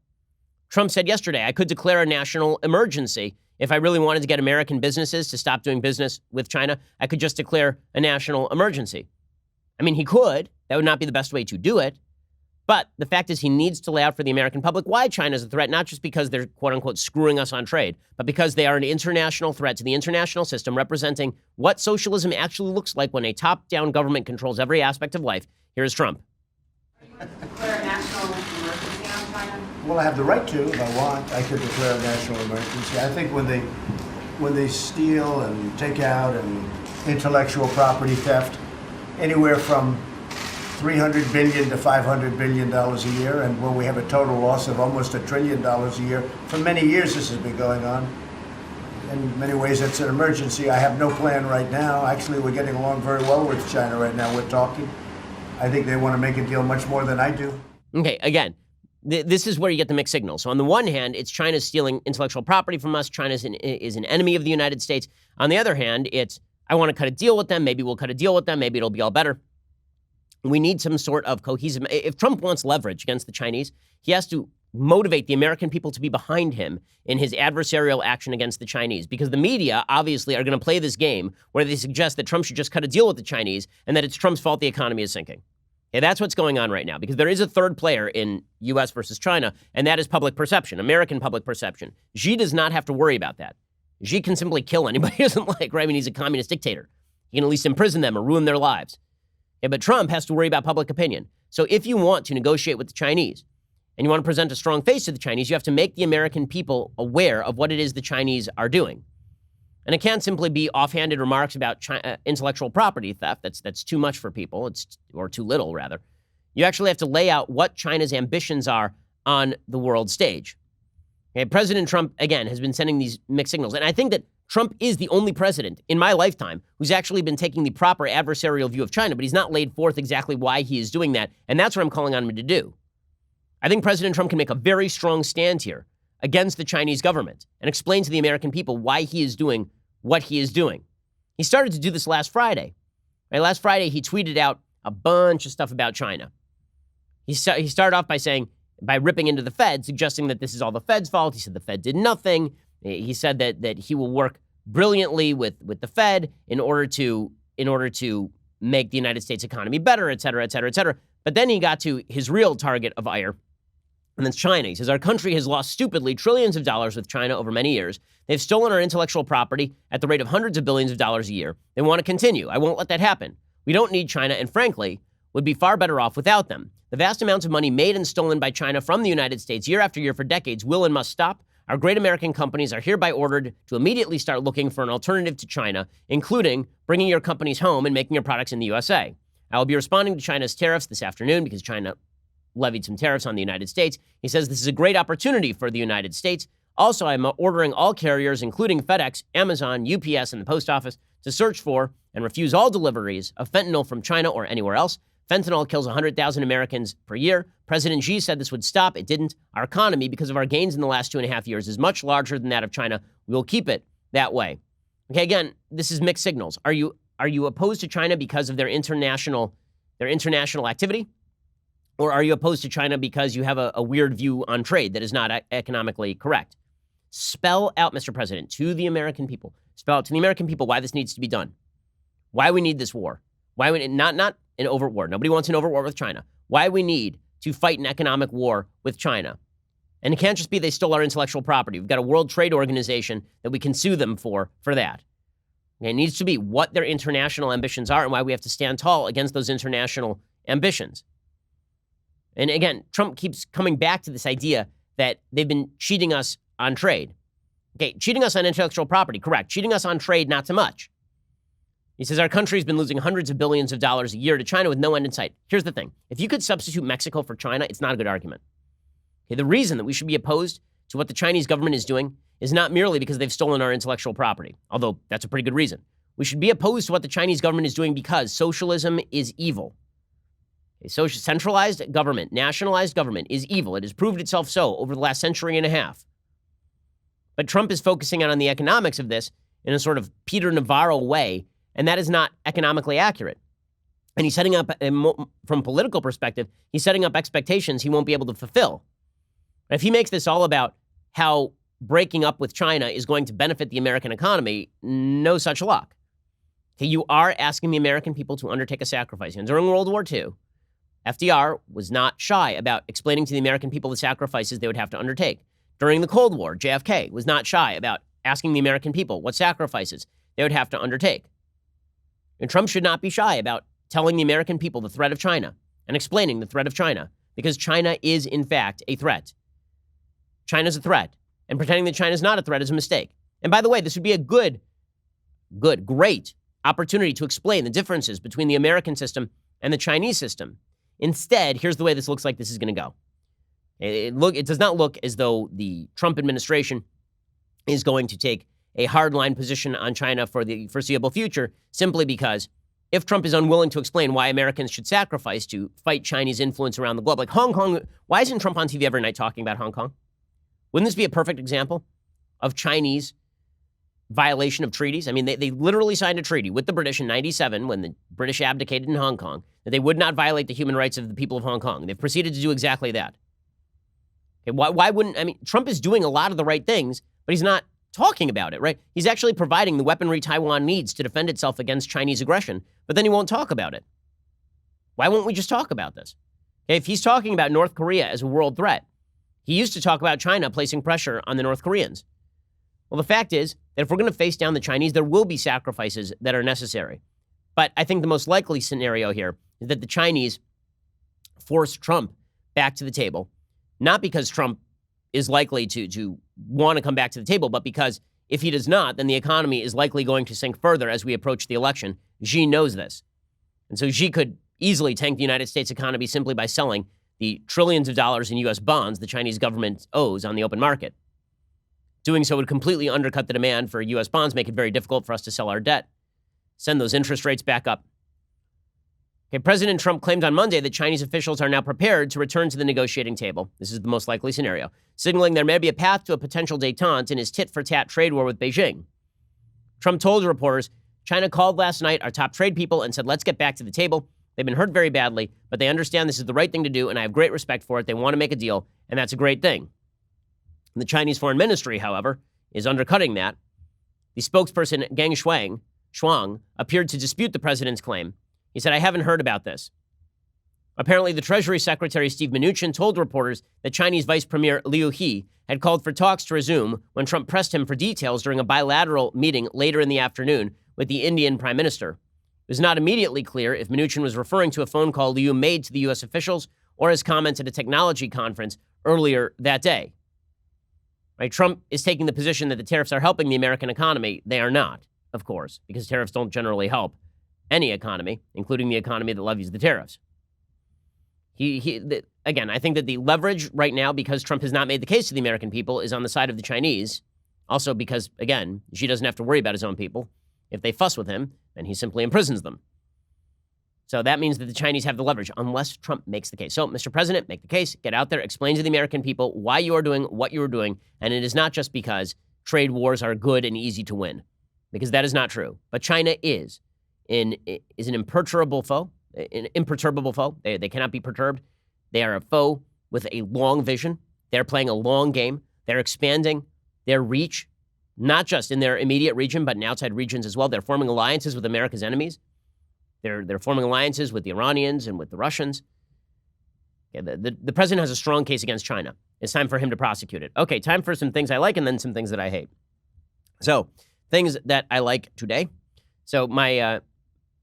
Trump said yesterday, I could declare a national emergency. If I really wanted to get American businesses to stop doing business with China, I could just declare a national emergency. I mean, he could. That would not be the best way to do it. But the fact is he needs to lay out for the American public why China is a threat, not just because they're, quote unquote, screwing us on trade, but because they are an international threat to the international system, representing what socialism actually looks like when a top-down government controls every aspect of life. Here's Trump. Declare a national emergency on China? Well, I have the right to, if I want. I could declare a national emergency. I think when they steal and take out and intellectual property theft, anywhere from $300 billion to $500 billion a year, and when we have a total loss of almost $1 trillion a year, for many years this has been going on. In many ways, it's an emergency. I have no plan right now. Actually, we're getting along very well with China right now. We're talking. I think they want to make a deal much more than I do. Okay, again, this is where you get the mixed signals. So on the one hand, it's China stealing intellectual property from us. China is an enemy of the United States. On the other hand, it's, I want to cut a deal with them. Maybe we'll cut a deal with them. Maybe it'll be all better. We need some sort of cohesive. If Trump wants leverage against the Chinese, he has to motivate the American people to be behind him in his adversarial action against the Chinese, because the media obviously are going to play this game where they suggest that Trump should just cut a deal with the Chinese and that it's Trump's fault the economy is sinking. Okay, that's what's going on right now, because there is a third player in U.S. versus China, and that is public perception, American public perception. Xi does not have to worry about that. Xi can simply kill anybody he doesn't like, right? I mean, he's a communist dictator. He can at least imprison them or ruin their lives. Yeah, but Trump has to worry about public opinion. So if you want to negotiate with the Chinese and you want to present a strong face to the Chinese, you have to make the American people aware of what it is the Chinese are doing. And it can't simply be offhanded remarks about intellectual property theft. That's too much for people, or too little, rather. You actually have to lay out what China's ambitions are on the world stage. Okay, President Trump, again, has been sending these mixed signals. And I think that Trump is the only president in my lifetime who's actually been taking the proper adversarial view of China, but he's not laid forth exactly why he is doing that. And that's what I'm calling on him to do. I think President Trump can make a very strong stand here against the Chinese government and explain to the American people why he is doing what he is doing. He started to do this last Friday. Right? Last Friday, he tweeted out a bunch of stuff about China. He started off by ripping into the Fed, suggesting that this is all the Fed's fault. He said the Fed did nothing. He said that he will work brilliantly with the Fed in order to make the United States economy better, et cetera, et cetera, et cetera. But then he got to his real target of ire, and that's China. He says, our country has lost stupidly trillions of dollars with China over many years. They've stolen our intellectual property at the rate of hundreds of billions of dollars a year. They want to continue. I won't let that happen. We don't need China, and frankly, would be far better off without them. The vast amounts of money made and stolen by China from the United States year after year for decades will and must stop. Our great American companies are hereby ordered to immediately start looking for an alternative to China, including bringing your companies home and making your products in the USA. I will be responding to China's tariffs this afternoon because China levied some tariffs on the United States. He says this is a great opportunity for the United States. Also, I'm ordering all carriers, including FedEx, Amazon, UPS, and the Post Office, to search for and refuse all deliveries of fentanyl from China or anywhere else. Fentanyl kills 100,000 Americans per year. President Xi said this would stop. It didn't. Our economy, because of our gains in the last 2.5 years, is much larger than that of China. We will keep it that way. Okay, again, this is mixed signals. Are you opposed to China because of their international activity? Or are you opposed to China because you have a weird view on trade that is not economically correct? Spell out, Mr. President, to the American people. Spell out to the American people why this needs to be done. Why we need this war. Why we not an overt war. Nobody wants an overt war with China. why we need to fight an economic war with China. And it can't just be they stole our intellectual property. We've got a World Trade Organization that we can sue them for that. It needs to be what their international ambitions are and why we have to stand tall against those international ambitions. And again, Trump keeps coming back to this idea that they've been cheating us on trade. Okay, cheating us on intellectual property, correct. Cheating us on trade, not so much. He says our country's been losing hundreds of billions of dollars a year to China with no end in sight. Here's the thing. If you could substitute Mexico for China, it's not a good argument. Okay, the reason that we should be opposed to what the Chinese government is doing is not merely because they've stolen our intellectual property, although that's a pretty good reason. We should be opposed to what the Chinese government is doing because socialism is evil. A centralized government, nationalized government is evil. It has proved itself so over the last century and a half. But Trump is focusing on the economics of this in a sort of Peter Navarro way, and that is not economically accurate. And he's setting up, from a political perspective, he's setting up expectations he won't be able to fulfill. If he makes this all about how breaking up with China is going to benefit the American economy, no such luck. Okay, you are asking the American people to undertake a sacrifice. And during World War II, FDR was not shy about explaining to the American people the sacrifices they would have to undertake. During the Cold War, JFK was not shy about asking the American people what sacrifices they would have to undertake. And Trump should not be shy about telling the American people the threat of China and explaining the threat of China, because China is, in fact, a threat. China's a threat, and pretending that China's not a threat is a mistake. And by the way, this would be a great opportunity to explain the differences between the American system and the Chinese system. Instead, here's the way this looks like this is going to go. It does not look as though the Trump administration is going to take a hardline position on China for the foreseeable future, simply because if Trump is unwilling to explain why Americans should sacrifice to fight Chinese influence around the globe, like Hong Kong, why isn't Trump on TV every night talking about Hong Kong? Wouldn't this be a perfect example of Chinese violation of treaties? I mean, they literally signed a treaty with the British in 97 when the British abdicated in Hong Kong, that they would not violate the human rights of the people of Hong Kong. They've proceeded to do exactly that. Okay, why wouldn't, I mean, Trump is doing a lot of the right things, but he's not talking about it, right? He's actually providing the weaponry Taiwan needs to defend itself against Chinese aggression, but then he won't talk about it. Why won't we just talk about this? Okay, if he's talking about North Korea as a world threat, he used to talk about China placing pressure on the North Koreans. Well, the fact is that if we're going to face down the Chinese, there will be sacrifices that are necessary. But I think the most likely scenario here is that the Chinese force Trump back to the table, not because Trump is likely to want to come back to the table, but because if he does not, then the economy is likely going to sink further as we approach the election. Xi knows this. And so Xi could easily tank the United States economy simply by selling the trillions of dollars in U.S. bonds the Chinese government owes on the open market. Doing so would completely undercut the demand for U.S. bonds, make it very difficult for us to sell our debt, send those interest rates back up. Okay, President Trump claimed on Monday that Chinese officials are now prepared to return to the negotiating table. This is the most likely scenario, signaling there may be a path to a potential détente in his tit-for-tat trade war with Beijing. Trump told reporters, China called last night our top trade people and said, let's get back to the table. They've been hurt very badly, but they understand this is the right thing to do, and I have great respect for it. They want to make a deal, and that's a great thing. The Chinese Foreign Ministry, however, is undercutting that. The spokesperson, Geng Shuang, appeared to dispute the president's claim. He said, I haven't heard about this. Apparently, the Treasury Secretary, Steve Mnuchin, told reporters that Chinese Vice Premier Liu He had called for talks to resume when Trump pressed him for details during a bilateral meeting later in the afternoon with the Indian Prime Minister. It was not immediately clear if Mnuchin was referring to a phone call Liu made to the U.S. officials or his comments at a technology conference earlier that day. Right? Trump is taking the position that the tariffs are helping the American economy. They are not, of course, because tariffs don't generally help any economy, including the economy that levies the tariffs. Again, I think that the leverage right now, because Trump has not made the case to the American people, is on the side of the Chinese. Also because, again, Xi doesn't have to worry about his own people. If they fuss with him, then he simply imprisons them. So that means that the Chinese have the leverage, unless Trump makes the case. So, Mr. President, make the case, get out there, explain to the American people why you are doing what you are doing, and it is not just because trade wars are good and easy to win, because that is not true. But China is an imperturbable foe. They cannot be perturbed. They are a foe with a long vision. They're playing a long game. They're expanding their reach, not just in their immediate region, but in outside regions as well. They're forming alliances with America's enemies. They're forming alliances with the Iranians and with the Russians. Okay, the president has a strong case against China. It's time for him to prosecute it. Okay, time for some things I like and then some things that I hate. So, things that I like today. So, my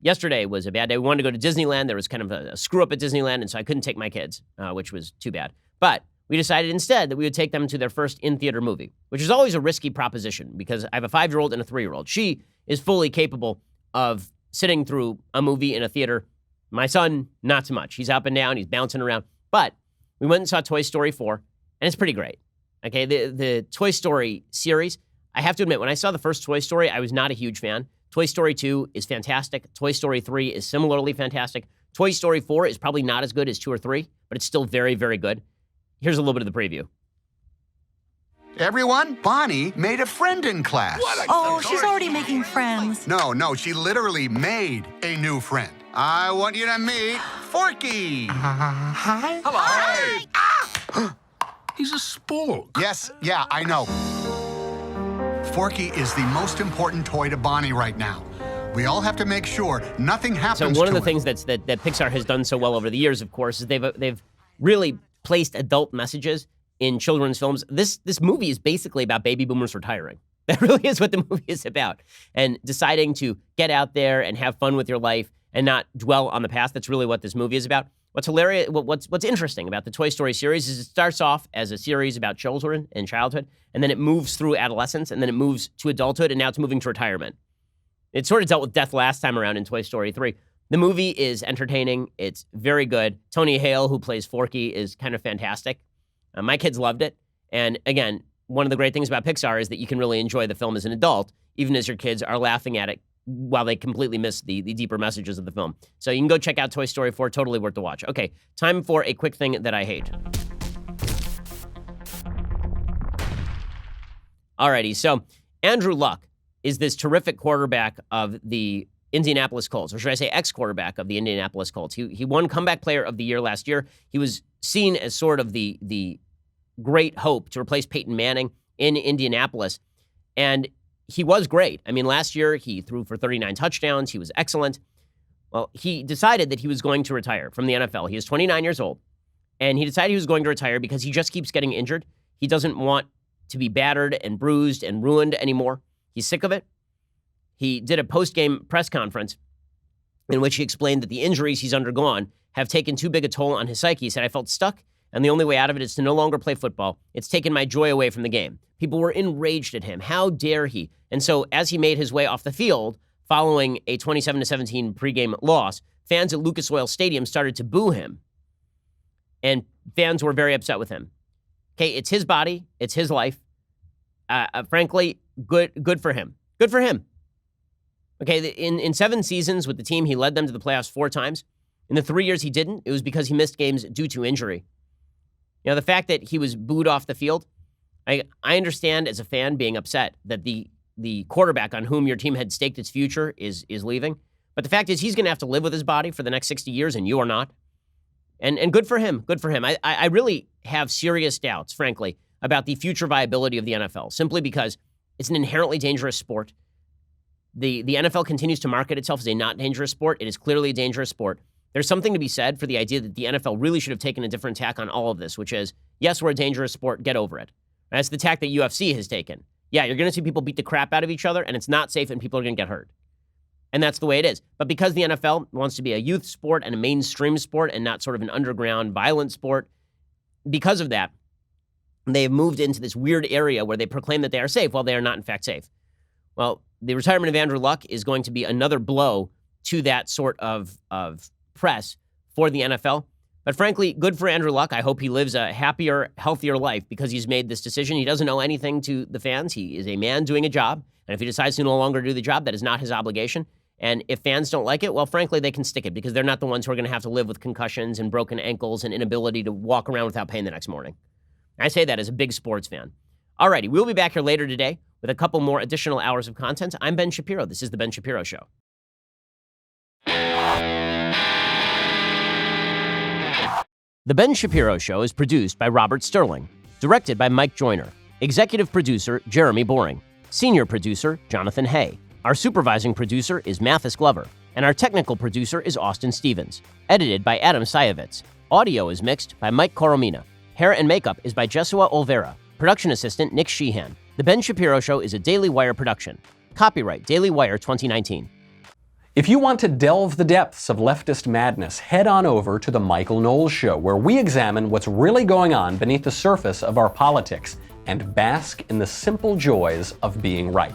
yesterday was a bad day. We wanted to go to Disneyland. There was kind of a screw up at Disneyland, and so I couldn't take my kids, which was too bad. But we decided instead that we would take them to their first in-theater movie, which is always a risky proposition because I have a 5-year-old and a 3-year-old. She is fully capable of sitting through a movie in a theater. My son, not so much. He's up and down. He's bouncing around. But we went and saw Toy Story 4, and it's pretty great. Okay, the Toy Story series, I have to admit, when I saw the first Toy Story, I was not a huge fan. Toy Story 2 is fantastic. Toy Story 3 is similarly fantastic. Toy Story 4 is probably not as good as 2 or 3, but it's still very, very good. Here's a little bit of the preview. Everyone, Bonnie made a friend in class. Oh, she's already making friends. No, she literally made a new friend. I want you to meet Forky. Hi. Hello. Hi. He's a sport. Yes, yeah, I know. Forky is the most important toy to Bonnie right now. We all have to make sure nothing happens to him. So one of the things that Pixar has done so well over the years, of course, is they've really placed adult messages in children's films. This movie is basically about baby boomers retiring. That really is what the movie is about. And deciding to get out there and have fun with your life and not dwell on the past. That's really what this movie is about. What's hilarious, what's interesting about the Toy Story series is it starts off as a series about children and childhood, and then it moves through adolescence, and then it moves to adulthood, and now it's moving to retirement. It sort of dealt with death last time around in Toy Story 3. The movie is entertaining. It's very good. Tony Hale, who plays Forky, is kind of fantastic. My kids loved it. And again, one of the great things about Pixar is that you can really enjoy the film as an adult, even as your kids are laughing at it while they completely miss the deeper messages of the film. So you can go check out Toy Story 4. Totally worth the watch. Okay, time for a quick thing that I hate. Alrighty, so Andrew Luck is this terrific quarterback of the Indianapolis Colts, or should I say ex-quarterback of the Indianapolis Colts. He won Comeback Player of the Year last year. He was seen as sort of the great hope to replace Peyton Manning in Indianapolis, and he was great. I mean, last year he threw for 39 touchdowns. He was excellent. Well, he decided that he was going to retire from the NFL. He is 29 years old, and he decided he was going to retire because he just keeps getting injured. He doesn't want to be battered and bruised and ruined anymore. He's sick of it. He did a post-game press conference in which he explained that the injuries he's undergone have taken too big a toll on his psyche. He said, I felt stuck, and the only way out of it is to no longer play football. It's taken my joy away from the game. People were enraged at him. How dare he? And so as he made his way off the field following a 27-17 pregame loss, fans at Lucas Oil Stadium started to boo him, and fans were very upset with him. Okay, it's his body. It's his life. Frankly, good for him. Good for him. Okay, in 7 seasons with the team, he led them to the playoffs 4 times. In the 3 years he didn't, it was because he missed games due to injury. You know, the fact that he was booed off the field, I understand as a fan being upset that the quarterback on whom your team had staked its future is leaving. But the fact is he's going to have to live with his body for the next 60 years, and you are not. And good for him. Good for him. I really have serious doubts, frankly, about the future viability of the NFL, simply because it's an inherently dangerous sport. The NFL continues to market itself as a not dangerous sport. It is clearly a dangerous sport. There's something to be said for the idea that the NFL really should have taken a different tack on all of this, which is, yes, we're a dangerous sport. Get over it. That's the tack that UFC has taken. Yeah, you're going to see people beat the crap out of each other, and it's not safe, and people are going to get hurt. And that's the way it is. But because the NFL wants to be a youth sport and a mainstream sport and not sort of an underground violent sport, because of that, they've moved into this weird area where they proclaim that they are safe while they are not, in fact, safe. Well, the retirement of Andrew Luck is going to be another blow to that sort of press for the NFL. But frankly, good for Andrew Luck. I hope he lives a happier, healthier life because he's made this decision. He doesn't owe anything to the fans. He is a man doing a job. And if he decides to no longer do the job, that is not his obligation. And if fans don't like it, well, frankly, they can stick it because they're not the ones who are going to have to live with concussions and broken ankles and inability to walk around without pain the next morning. I say that as a big sports fan. Alrighty, we'll be back here later today with a couple more additional hours of content. I'm Ben Shapiro. This is The Ben Shapiro Show. The Ben Shapiro Show is produced by Robert Sterling, directed by Mike Joyner, executive producer Jeremy Boring, senior producer Jonathan Hay. Our supervising producer is Mathis Glover, and our technical producer is Austin Stevens, edited by Adam Sayevitz. Audio is mixed by Mike Coromina. Hair and makeup is by Jesua Olvera. Production assistant Nick Sheehan. The Ben Shapiro Show is a Daily Wire production. Copyright Daily Wire 2019. If you want to delve the depths of leftist madness, head on over to The Michael Knowles Show, where we examine what's really going on beneath the surface of our politics and bask in the simple joys of being right.